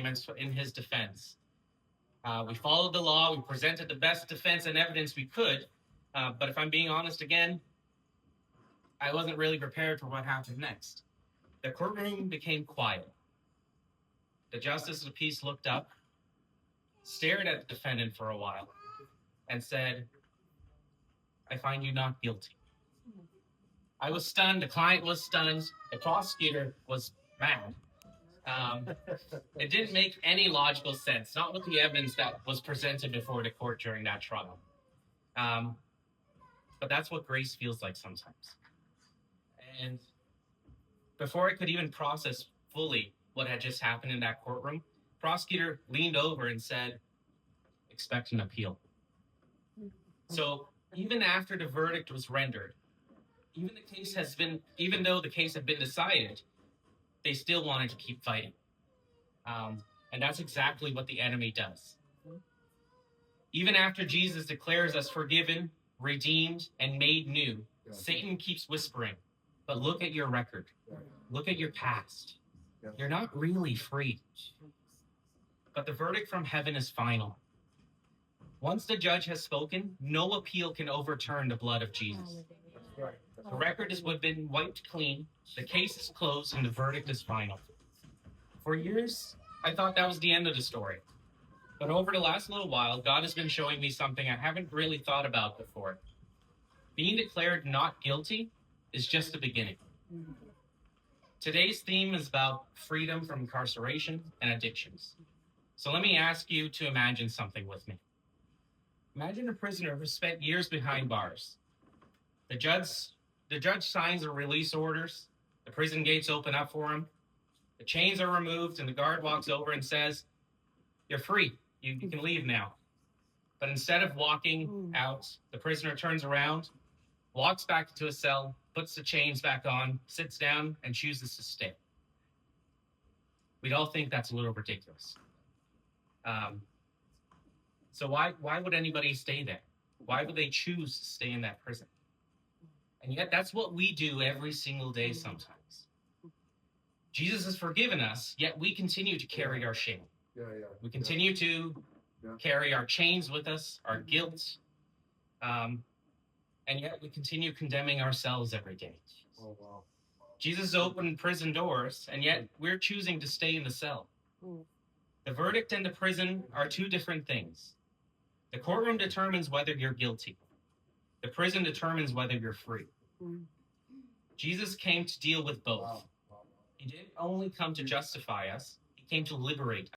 arguments in his defense. We followed the law. We presented the best defense and evidence we could. But if I'm being honest again, I wasn't really prepared for what happened next. The courtroom became quiet. The justice of the peace looked up, stared at the defendant for a while, and said, "I find you not guilty." I was stunned. The client was stunned. The prosecutor was mad. It didn't make any logical sense, not with the evidence that was presented before the court during that trial. But that's what grace feels like sometimes. And before I could even process fully what had just happened in that courtroom, the prosecutor leaned over and said, "Expect an appeal." So even after the verdict was rendered, even though the case had been decided, they still wanted to keep fighting. And that's exactly what the enemy does. Even after Jesus declares us forgiven, redeemed, and made new, Satan keeps whispering, "But look at your record. Look at your past. You're not really free." But the verdict from heaven is final. Once the judge has spoken, no appeal can overturn the blood of Jesus. The record has been wiped clean, the case is closed, and the verdict is final. For years, I thought that was the end of the story. But over the last little while, God has been showing me something I haven't really thought about before. Being declared not guilty is just the beginning. Today's theme is about freedom from incarceration and addictions. So let me ask you to imagine something with me. Imagine a prisoner who spent years behind bars. The judge signs the release orders. The prison gates open up for him. The chains are removed, and the guard walks over and says, "You're free. You can leave now." But instead of walking out, the prisoner turns around, walks back into his cell, puts the chains back on, sits down, and chooses to stay. We'd all think that's a little ridiculous. So why would anybody stay there? Why would they choose to stay in that prison? And yet that's what we do every single day sometimes. Jesus has forgiven us, yet we continue to carry our shame. We continue to carry our chains with us, our guilt, and yet we continue condemning ourselves every day. Jesus opened prison doors, and yet we're choosing to stay in the cell. The verdict and the prison are two different things. The courtroom determines whether you're guilty. The prison determines whether you're free. Jesus came to deal with both. He didn't only come to justify us, he came to liberate us.